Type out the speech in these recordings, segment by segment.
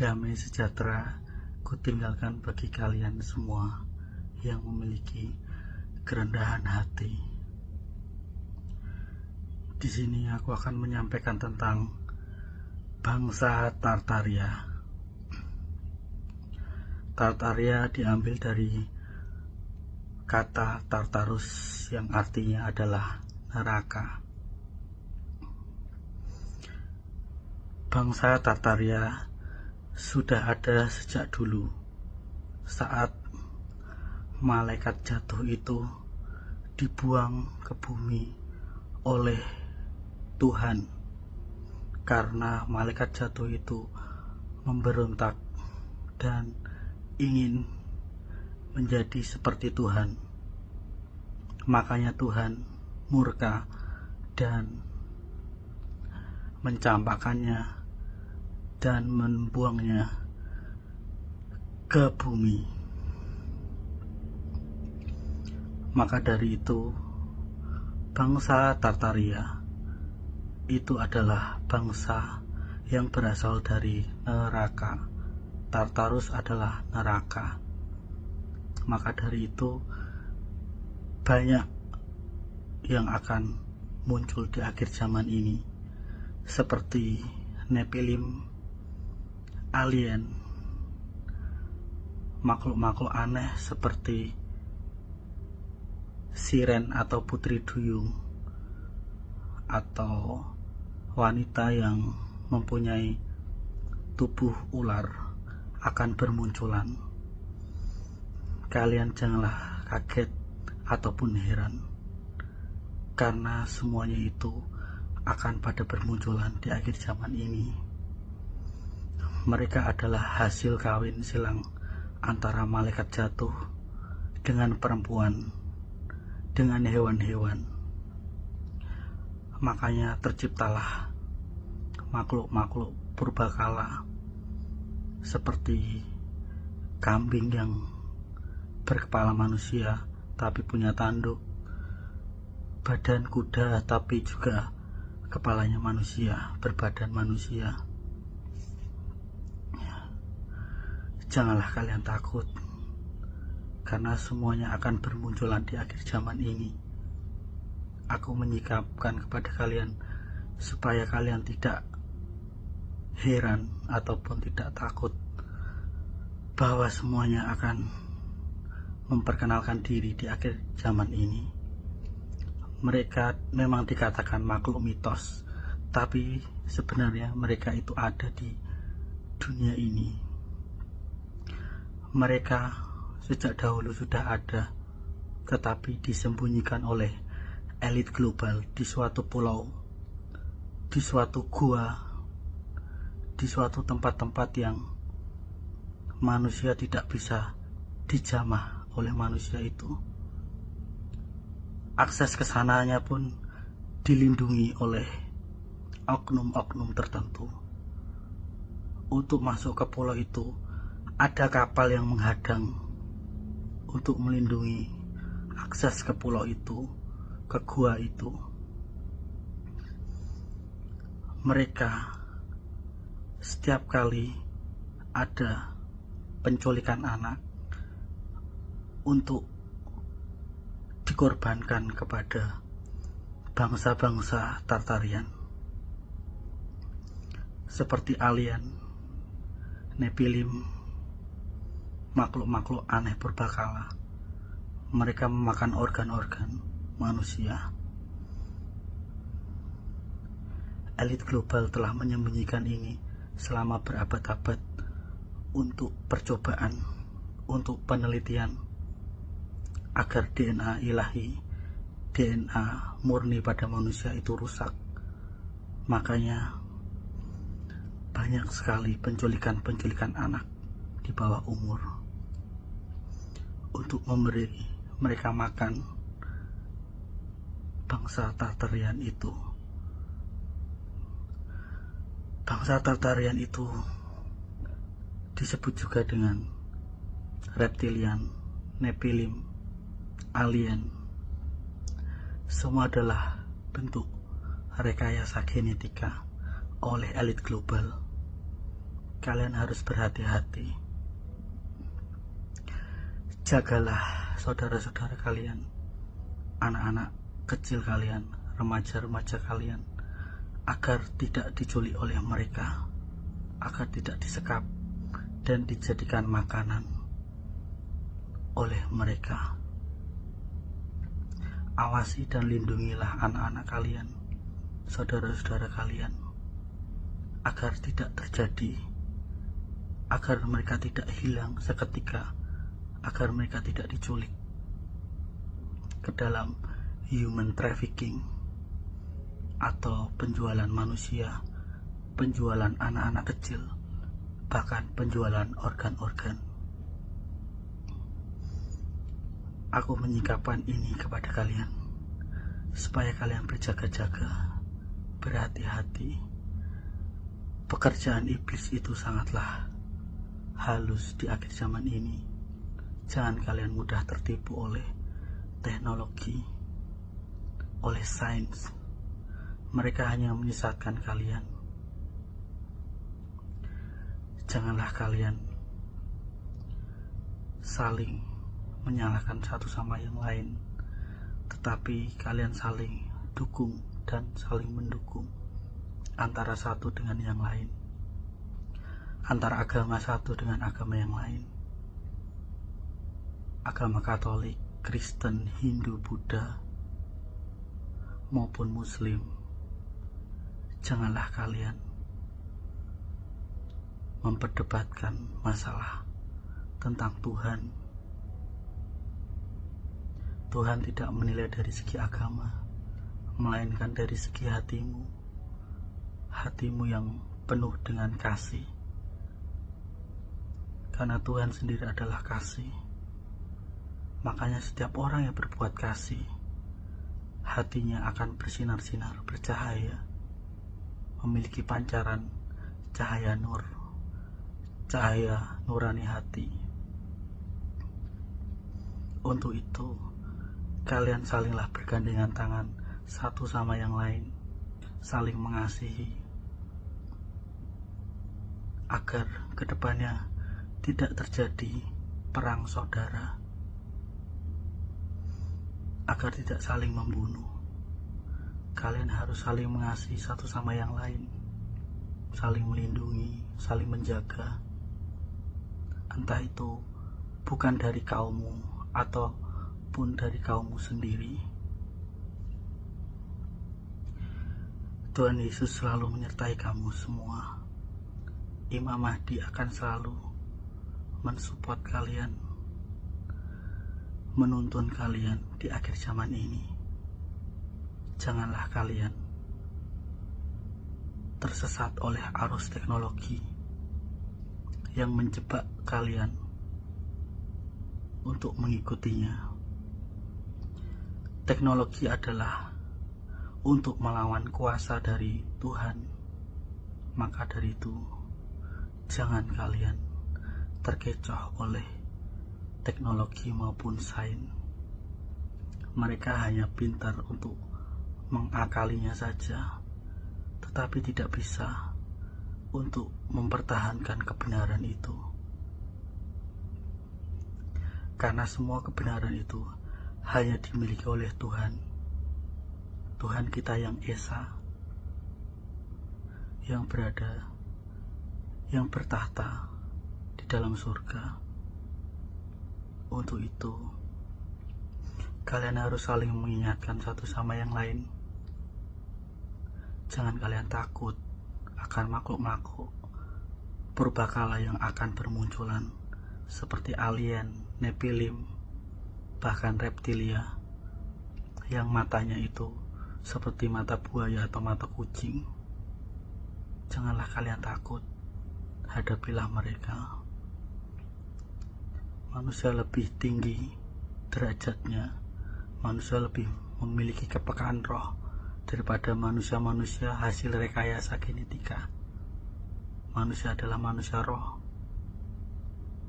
Damai sejahtera kutinggalkan bagi kalian semua yang memiliki kerendahan hati. Di sini aku akan menyampaikan tentang bangsa Tartaria. Tartaria diambil dari kata Tartarus yang artinya adalah neraka. Bangsa Tartaria sudah ada sejak dulu, saat malaikat jatuh itu dibuang ke bumi oleh Tuhan, karena malaikat jatuh itu memberontak dan ingin menjadi seperti Tuhan. Makanya Tuhan murka dan mencampakkannya dan membuangnya ke bumi. Maka dari itu, bangsa Tartaria itu adalah bangsa yang berasal dari neraka. Tartarus adalah neraka. Maka dari itu, banyak yang akan muncul di akhir zaman ini, seperti Nephilim, alien, makhluk-makhluk aneh seperti siren atau putri duyung, atau wanita yang mempunyai tubuh ular akan bermunculan. Kalian janganlah kaget ataupun heran, karena semuanya itu akan pada bermunculan di akhir zaman ini. Mereka adalah hasil kawin silang antara malaikat jatuh dengan perempuan, dengan hewan-hewan. Makanya terciptalah makhluk-makhluk purbakala seperti kambing yang berkepala manusia tapi punya tanduk, badan kuda tapi juga kepalanya manusia, berbadan manusia. Janganlah kalian takut, karena semuanya akan bermunculan di akhir zaman ini. Aku menyikapkan kepada kalian supaya kalian tidak heran ataupun tidak takut bahwa semuanya akan memperkenalkan diri di akhir zaman ini. Mereka memang dikatakan makhluk mitos, tapi sebenarnya mereka itu ada di dunia ini. Mereka sejak dahulu sudah ada, tetapi disembunyikan oleh elit global di suatu pulau, di suatu gua, di suatu tempat-tempat yang manusia tidak bisa dijamah oleh manusia itu. Akses ke sananya pun dilindungi oleh oknum-oknum tertentu. Untuk masuk ke pulau itu, ada kapal yang menghadang untuk melindungi akses ke pulau itu, ke gua itu. Mereka setiap kali ada penculikan anak untuk dikorbankan kepada bangsa-bangsa Tartarian, seperti alien, Nephilim, makhluk-makhluk aneh purbakala. Mereka memakan organ-organ manusia. Elit global telah menyembunyikan ini selama berabad-abad untuk percobaan, untuk penelitian, agar DNA ilahi, DNA murni pada manusia itu rusak. Makanya banyak sekali penculikan anak di bawah umur untuk memberi mereka makan bangsa Tartarian itu. Bangsa Tartarian itu disebut juga dengan reptilian, Nephilim, alien. Semua adalah bentuk rekayasa genetika oleh elit global kalian harus berhati-hati. Jagalah saudara-saudara kalian, anak-anak kecil kalian, remaja-remaja kalian, agar tidak diculik oleh mereka, agar tidak disekap dan dijadikan makanan oleh mereka. Awasi dan lindungilah anak-anak kalian, saudara-saudara kalian, agar tidak terjadi, agar mereka tidak hilang seketika, agar mereka tidak diculik ke dalam human trafficking atau penjualan manusia, penjualan anak-anak kecil, bahkan penjualan organ-organ. Aku menyingkapkan ini kepada kalian supaya kalian berjaga-jaga, berhati-hati. Pekerjaan iblis itu sangatlah halus di akhir zaman ini. Jangan kalian mudah tertipu oleh teknologi, oleh sains. Mereka hanya menyesatkan kalian. Janganlah kalian saling menyalahkan satu sama yang lain, tetapi kalian saling dukung dan saling mendukung antara satu dengan yang lain, antara agama satu dengan agama yang lain, agama Katolik, Kristen, Hindu, Buddha, maupun Muslim. Janganlah kalian memperdebatkan masalah tentang Tuhan. Tuhan tidak menilai dari segi agama, melainkan dari segi hatimu, hatimu yang penuh dengan kasih. Karena Tuhan sendiri adalah kasih, makanya setiap orang yang berbuat kasih, hatinya akan bersinar-sinar, bercahaya, memiliki pancaran cahaya nur, cahaya nurani hati. Untuk itu, kalian salinglah bergandengan tangan satu sama yang lain, saling mengasihi, agar kedepannya tidak terjadi perang saudara, agar tidak saling membunuh. Kalian harus saling mengasihi satu sama yang lain, saling melindungi, saling menjaga. Entah itu bukan dari kaummu ataupun dari kaummu sendiri. Tuhan Yesus selalu menyertai kamu semua. Imam Mahdi akan selalu mensupport kalian, menuntun kalian di akhir zaman ini. Janganlah kalian tersesat oleh arus teknologi yang menjebak kalian untuk mengikutinya. Teknologi adalah untuk melawan kuasa dari Tuhan. Maka dari itu, jangan kalian terkecoh oleh teknologi maupun sains. Mereka hanya pintar untuk mengakalinya saja, tetapi tidak bisa untuk mempertahankan kebenaran itu. Karena semua kebenaran itu hanya dimiliki oleh Tuhan. Tuhan kita yang Esa, yang berada, yang bertahta di dalam surga. Untuk itu, kalian harus saling mengingatkan satu sama yang lain. Jangan kalian takut akan makhluk-makhluk purbakala yang akan bermunculan, seperti alien, Nephilim, bahkan reptilia yang matanya itu seperti mata buaya atau mata kucing. Janganlah kalian takut, hadapilah mereka. Manusia lebih tinggi derajatnya, manusia lebih memiliki kepekaan roh daripada manusia-manusia hasil rekayasa genetika. Manusia adalah manusia roh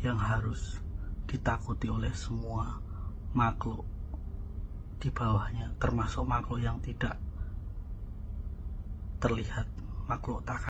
yang harus ditakuti oleh semua makhluk di bawahnya, termasuk makhluk yang tidak terlihat, makhluk tak